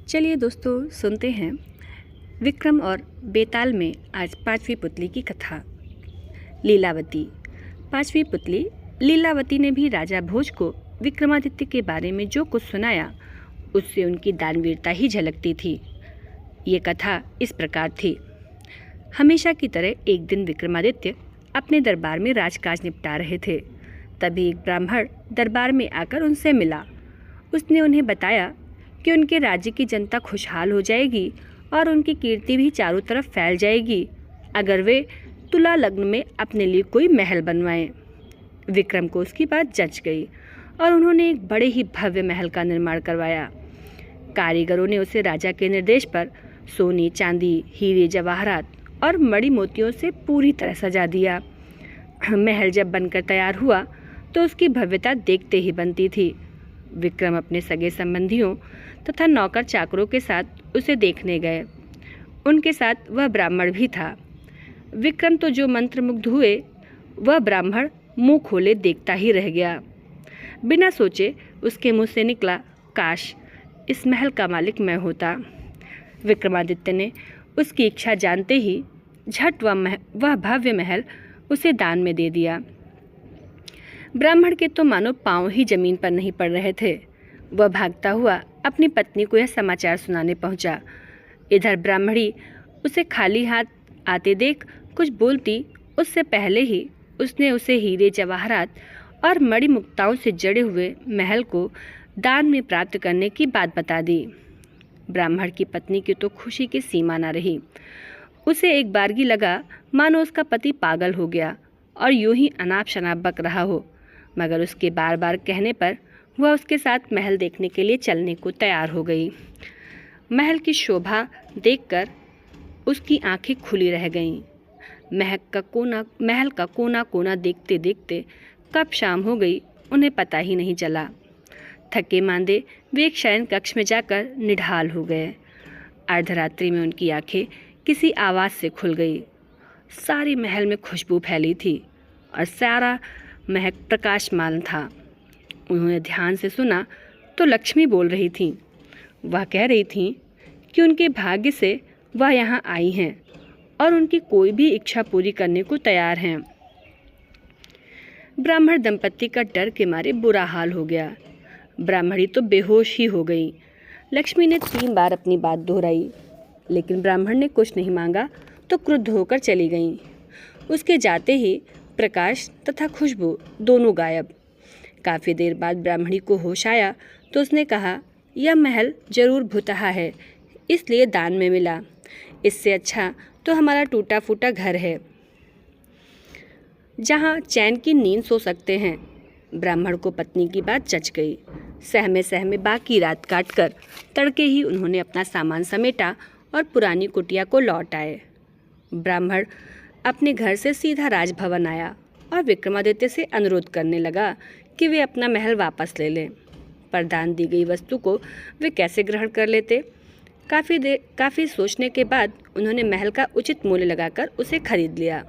चलिए दोस्तों सुनते हैं विक्रम और बेताल में आज पांचवी पुतली की कथा। लीलावती। पांचवी पुतली लीलावती ने भी राजा भोज को विक्रमादित्य के बारे में जो कुछ सुनाया उससे उनकी दानवीरता ही झलकती थी। ये कथा इस प्रकार थी। हमेशा की तरह एक दिन विक्रमादित्य अपने दरबार में राजकाज निपटा रहे थे। तभी एक ब्राह्मण दरबार में आकर उनसे मिला। उसने उन्हें बताया कि उनके राज्य की जनता खुशहाल हो जाएगी और उनकी कीर्ति भी चारों तरफ फैल जाएगी अगर वे तुला लग्न में अपने लिए कोई महल बनवाएं। विक्रम को उसकी बात जच गई और उन्होंने एक बड़े ही भव्य महल का निर्माण करवाया। कारीगरों ने उसे राजा के निर्देश पर सोने, चांदी, हीरे, जवाहरात और मणि मोतियों से पूरी तरह सजा दिया। महल जब बनकर तैयार हुआ तो उसकी भव्यता देखते ही बनती थी। विक्रम अपने सगे संबंधियों तथा नौकर चाकरों के साथ उसे देखने गए। उनके साथ वह ब्राह्मण भी था। विक्रम तो जो मंत्रमुग्ध हुए, वह ब्राह्मण मुंह खोले देखता ही रह गया। बिना सोचे उसके मुंह से निकला, काश इस महल का मालिक मैं होता। विक्रमादित्य ने उसकी इच्छा जानते ही झट वह भव्य महल उसे दान में दे दिया। ब्राह्मण के तो मानो पांव ही जमीन पर नहीं पड़ रहे थे। वह भागता हुआ अपनी पत्नी को यह समाचार सुनाने पहुंचा। इधर ब्राह्मणी उसे खाली हाथ आते देख कुछ बोलती उससे पहले ही उसने उसे हीरे, जवाहरात और मणि मुक्ताओं से जड़े हुए महल को दान में प्राप्त करने की बात बता दी। ब्राह्मण की पत्नी की तो खुशी की सीमा न रही। उसे एक बारगी लगा मानो उसका पति पागल हो गया और यूं ही अनाप शनाप बक रहा हो, मगर उसके बार बार कहने पर वह उसके साथ महल देखने के लिए चलने को तैयार हो गई। महल की शोभा देखकर उसकी आंखें खुली रह गईं। महल का कोना कोना देखते देखते कब शाम हो गई उन्हें पता ही नहीं चला। थके मांदे वे एक शयन कक्ष में जाकर निढाल हो गए। अर्धरात्रि में उनकी आंखें किसी आवाज़ से खुल गई। सारे महल में खुशबू फैली थी और सारा महल प्रकाशमान था। उन्होंने ध्यान से सुना तो लक्ष्मी बोल रही थीं। वह कह रही थीं कि उनके भाग्य से वह यहाँ आई हैं और उनकी कोई भी इच्छा पूरी करने को तैयार हैं। ब्राह्मण दंपत्ति का डर के मारे बुरा हाल हो गया। ब्राह्मणी तो बेहोश ही हो गई। लक्ष्मी ने 3 बार अपनी बात दोहराई, लेकिन ब्राह्मण ने कुछ नहीं मांगा तो क्रुद्ध होकर चली गईं। उसके जाते ही प्रकाश तथा खुशबू दोनों गायब। काफ़ी देर बाद ब्राह्मणी को होश आया तो उसने कहा, यह महल जरूर भुतहा है, इसलिए दान में मिला। इससे अच्छा तो हमारा टूटा फूटा घर है, जहाँ चैन की नींद सो सकते हैं। ब्राह्मण को पत्नी की बात जच गई। सहमे सहमे बाकी रात काटकर तड़के ही उन्होंने अपना सामान समेटा और पुरानी कुटिया को लौट आए। ब्राह्मण अपने घर से सीधा राजभवन आया और विक्रमादित्य से अनुरोध करने लगा कि वे अपना महल वापस ले लें। पर दान दी गई वस्तु को वे कैसे ग्रहण कर लेते? काफ़ी सोचने के बाद उन्होंने महल का उचित मूल्य लगाकर उसे खरीद लिया।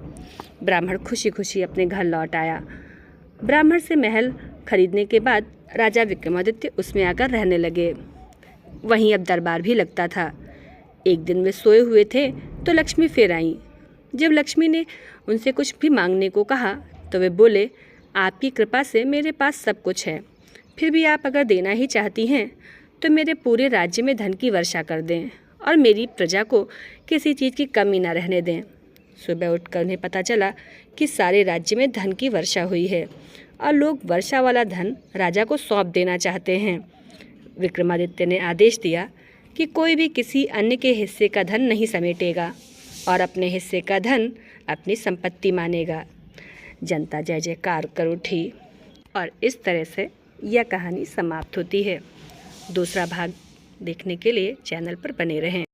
ब्राह्मण खुशी खुशी अपने घर लौट आया। ब्राह्मण से महल खरीदने के बाद राजा विक्रमादित्य उसमें आकर रहने लगे। वहीं अब दरबार भी लगता था। एक दिन वे सोए हुए थे तो लक्ष्मी फिर आईं। जब लक्ष्मी ने उनसे कुछ भी मांगने को कहा तो वे बोले, आपकी कृपा से मेरे पास सब कुछ है, फिर भी आप अगर देना ही चाहती हैं तो मेरे पूरे राज्य में धन की वर्षा कर दें और मेरी प्रजा को किसी चीज़ की कमी ना रहने दें। सुबह उठकर उन्हें पता चला कि सारे राज्य में धन की वर्षा हुई है और लोग वर्षा वाला धन राजा को सौंप देना चाहते हैं। विक्रमादित्य ने आदेश दिया कि कोई भी किसी अन्य के हिस्से का धन नहीं समेटेगा और अपने हिस्से का धन अपनी संपत्ति मानेगा। जनता जय जयकार कर उठी और इस तरह से यह कहानी समाप्त होती है। दूसरा भाग देखने के लिए चैनल पर बने रहें।